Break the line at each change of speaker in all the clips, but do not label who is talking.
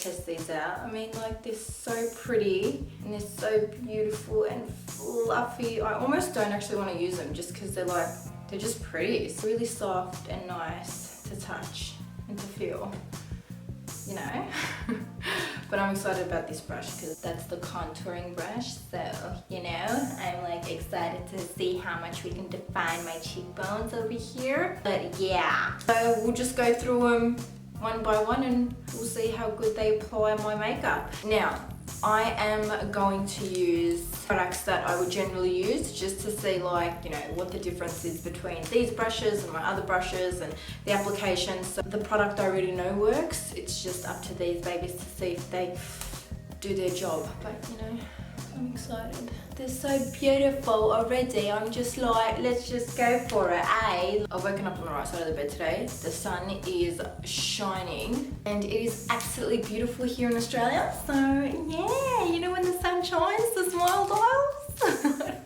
test these out. I mean, like, they're so pretty and they're so beautiful and fluffy. I almost don't actually want to use them just because they're just pretty. It's really soft and nice to touch and to feel, you know. But I'm excited about this brush because that's the contouring brush, so you know, I'm like excited to see how much we can define my cheekbones over here. But yeah, so we'll just go through them one by one and we'll see how good they apply my makeup. Now, I am going to use products that I would generally use just to see, like, you know, what the difference is between these brushes and my other brushes and the applications. So the product I already know works. It's just up to these babies to see if they do their job. But, you know, I'm excited. They're so beautiful already. I'm just like, let's just go for it, eh? I've woken up on the right side of the bed today. The sun is shining and it is absolutely beautiful here in Australia. So yeah, you know when the sun shines, the smile dials.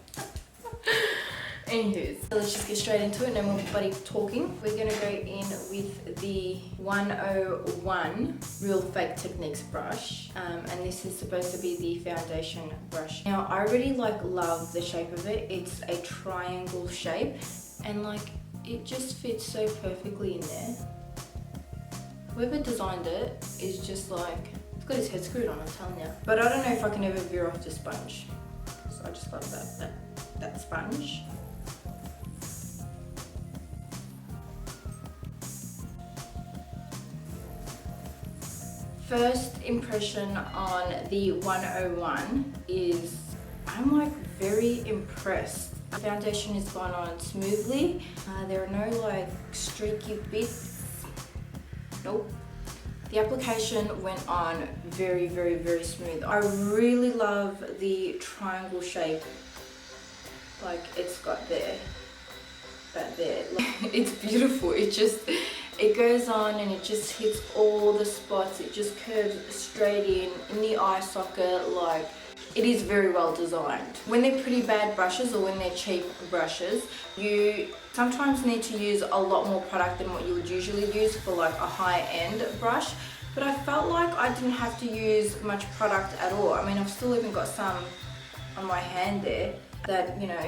Anywho, so let's just get straight into it, no more bloody talking. We're gonna go in with the 101 Real Fake Techniques brush, and this is supposed to be the foundation brush. Now, I really love the shape of it. It's a triangle shape, and like, it just fits so perfectly in there. Whoever designed it is just like, he's got his head screwed on, I'm telling you. But I don't know if I can ever veer off the sponge. So I just love that sponge. First impression on the 101 is I'm like very impressed. The foundation has gone on smoothly. There are no like streaky bits. Nope. The application went on very, very, very smooth. I really love the triangle shape like it's got there, that there. Like, it's beautiful. It goes on and it just hits all the spots. It just curves straight in the eye socket. Like, it is very well designed. When they're pretty bad brushes or when they're cheap brushes, you sometimes need to use a lot more product than what you would usually use for like a high-end brush. But I felt like I didn't have to use much product at all. I mean, I've still even got some on my hand there that, you know,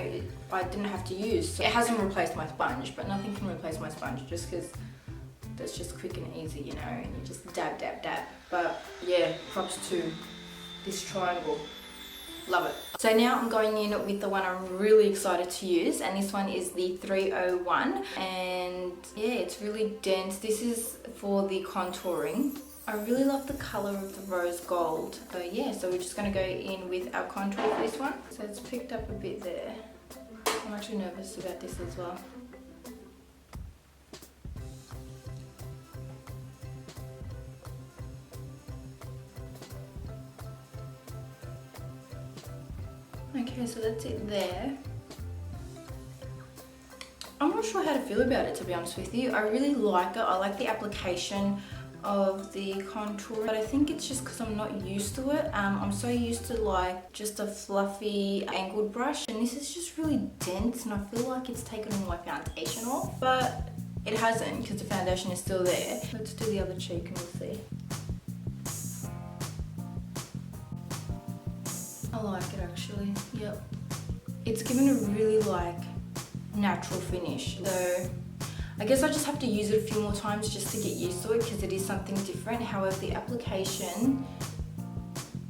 I didn't have to use. So it hasn't replaced my sponge, but nothing can replace my sponge just because that's just quick and easy, you know, and you just dab, dab, dab. But yeah, props to this triangle. Love it. So now I'm going in with the one I'm really excited to use, and this one is the 301, and yeah, it's really dense. This is for the contouring. I really love the color of the rose gold. So yeah, so we're just gonna go in with our contour for this one. So it's picked up a bit there. I'm actually nervous about this as well. Okay, so that's it there. I'm not sure how to feel about it, to be honest with you. I really like it. I like the application of the contour, but I think it's just because I'm not used to it. I'm so used to like just a fluffy angled brush, and this is just really dense and I feel like it's taken all my foundation off, but it hasn't because the foundation is still there. Let's do the other cheek and we'll see. I like it actually, yep. It's given a really like natural finish. So I guess I just have to use it a few more times just to get used to it because it is something different. However, the application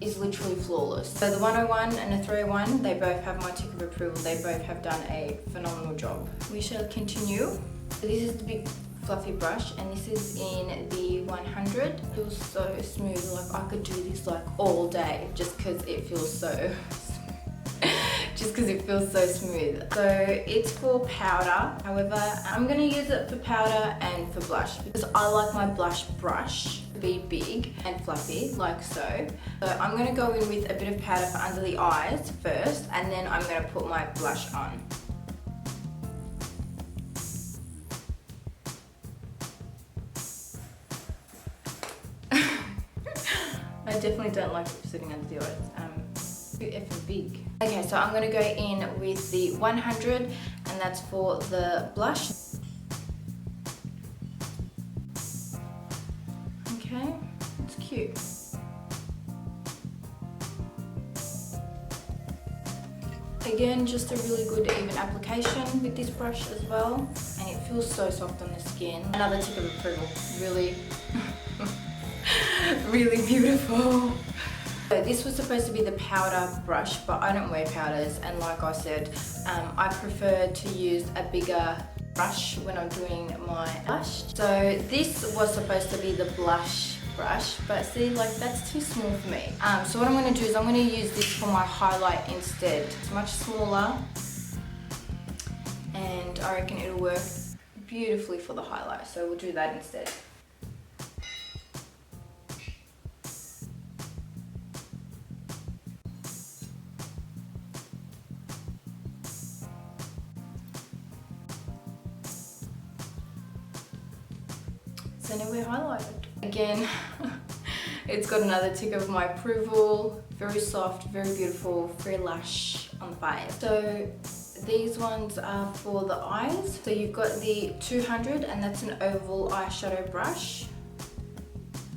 is literally flawless. So the 101 and the 301, they both have my tick of approval. They both have done a phenomenal job. We shall continue. So this is the big fluffy brush, and this is in the 100. It feels so smooth. Like, I could do this like all day just because it feels so smooth. So it's for powder. However, I'm gonna use it for powder and for blush because I like my blush brush to be big and fluffy, like so. So I'm gonna go in with a bit of powder for under the eyes first, and then I'm gonna put my blush on. I definitely don't like it sitting under the eyes. Too effing big. Okay, so I'm gonna go in with the 100, and that's for the blush. Okay, it's cute. Again, just a really good even application with this brush as well, and it feels so soft on the skin. Another tick of approval, really, really beautiful. So this was supposed to be the powder brush, but I don't wear powders, and like I said, I prefer to use a bigger brush when I'm doing my blush. So this was supposed to be the blush brush, but see, like, that's too small for me. So what I'm going to do is I'm going to use this for my highlight instead. It's much smaller, and I reckon it'll work beautifully for the highlight, so we'll do that instead. So now we're highlighted. Again, it's got another tick of my approval. Very soft, very beautiful, very lush on the face. So these ones are for the eyes. So you've got the 200, and that's an oval eyeshadow brush.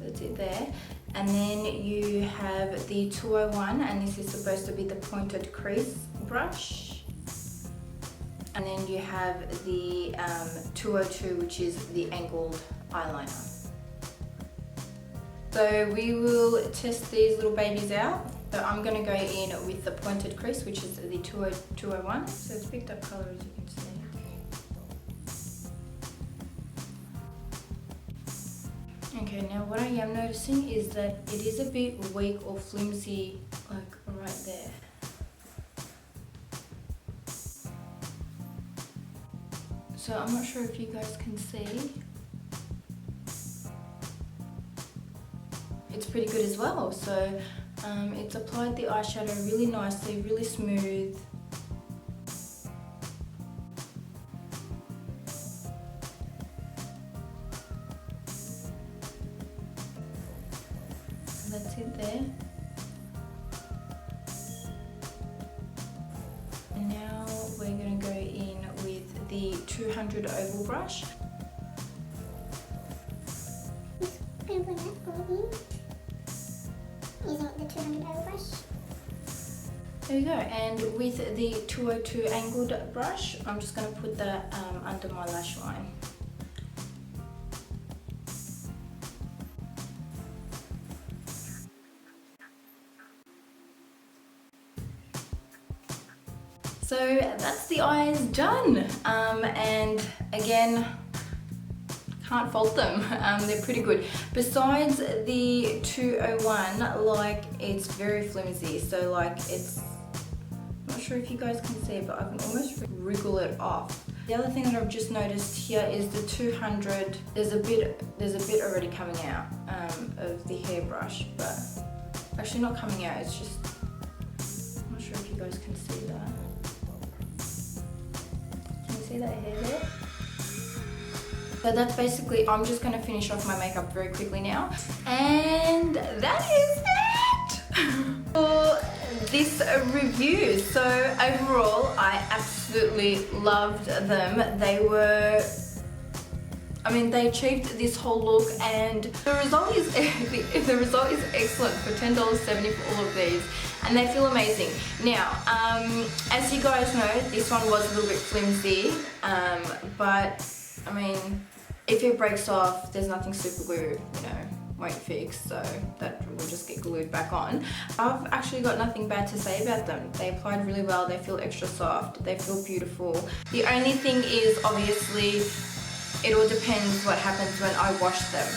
That's it there. And then you have the 201, and this is supposed to be the Pointed Crease brush. And then you have the 202, which is the angled eyeliner. So we will test these little babies out. So I'm going to go in with the Pointed Crease, which is the 201. So it's picked up colour, as you can see. Okay, now what I am noticing is that it is a bit weak or flimsy, like right there. So I'm not sure if you guys can see. It's pretty good as well. So it's applied the eyeshadow really nicely, really smooth. That's it there. And now we're going to go in with the 200 oval brush.
Using the 200 oval brush.
There you go. And with the 202 angled brush, I'm just going to put that under my lash line. So that's the eyes done, and again, can't fault them. They're pretty good. Besides the 201, like, it's very flimsy, so like it's, I'm not sure if you guys can see, but I can almost wriggle it off. The other thing that I've just noticed here is the 200, there's a bit already coming out of the hairbrush, but actually not coming out, it's just, I'm not sure if you guys can see that. Can you see that hair there? So that's basically, I'm just going to finish off my makeup very quickly now. And that is it for this review. So overall, I absolutely loved them. They were, I mean, they achieved this whole look, and the result is excellent for $10.70 for all of these, and they feel amazing. Now, as you guys know, this one was a little bit flimsy, but I mean, if it breaks off, there's nothing super glue, you know, won't fix, so that will just get glued back on. I've actually got nothing bad to say about them. They applied really well, they feel extra soft, they feel beautiful. The only thing is, obviously, it all depends what happens when I wash them.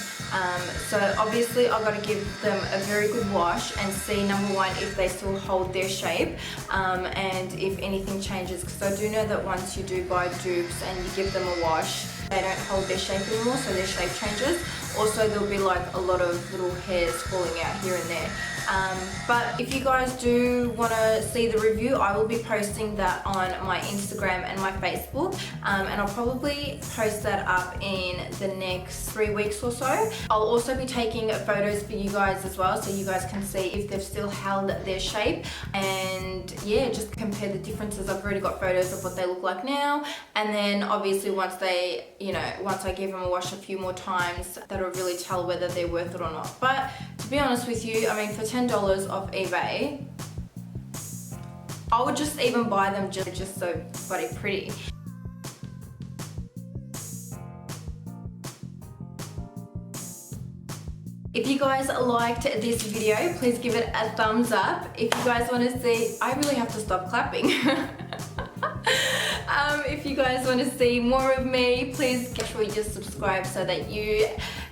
So obviously I've got to give them a very good wash and see, number one, if they still hold their shape, and if anything changes, because I do know that once you do buy dupes and you give them a wash, they don't hold their shape anymore, so their shape changes. Also, there'll be like a lot of little hairs falling out here and there. But if you guys do want to see the review, I will be posting that on my Instagram and my Facebook, and I'll probably post that up in the next 3 weeks or so. I'll also be taking photos for you guys as well, so you guys can see if they've still held their shape, and yeah, just compare the differences. I've already got photos of what they look like now, and then obviously once they, you know, once I give them a wash a few more times, that'll really tell whether they're worth it or not. But to be honest with you, I mean, for $10 off eBay, I would just even buy them just so bloody pretty. If you guys liked this video, please give it a thumbs up. If you guys want to see, I really have to stop clapping. If you guys want to see more of me, please make sure you just subscribe so that you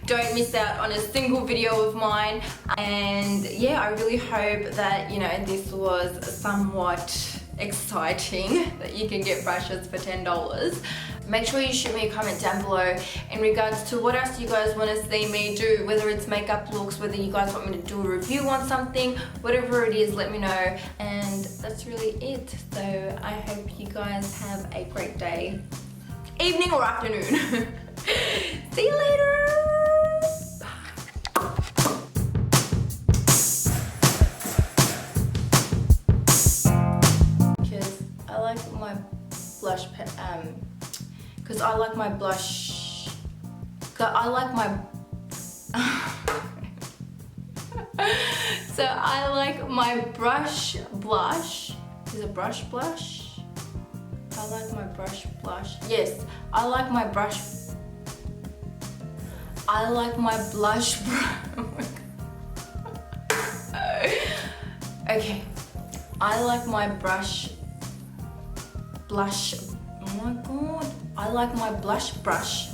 don't miss out on a single video of mine. And yeah, I really hope that, you know, this was somewhat exciting, that you can get brushes for $10. Make sure you shoot me a comment down below in regards to what else you guys want to see me do, whether it's makeup looks, whether you guys want me to do a review on something, whatever it is, let me know. And that's really it. So I hope you guys have a great day, evening or afternoon. See you later. Because I like my blush because I like my blush, I like my so I like my brush blush. Is it brush blush? I like my brush blush. Yes, I like my brush. I like my blush. Okay, I like my blush. Oh my god. I like my blush brush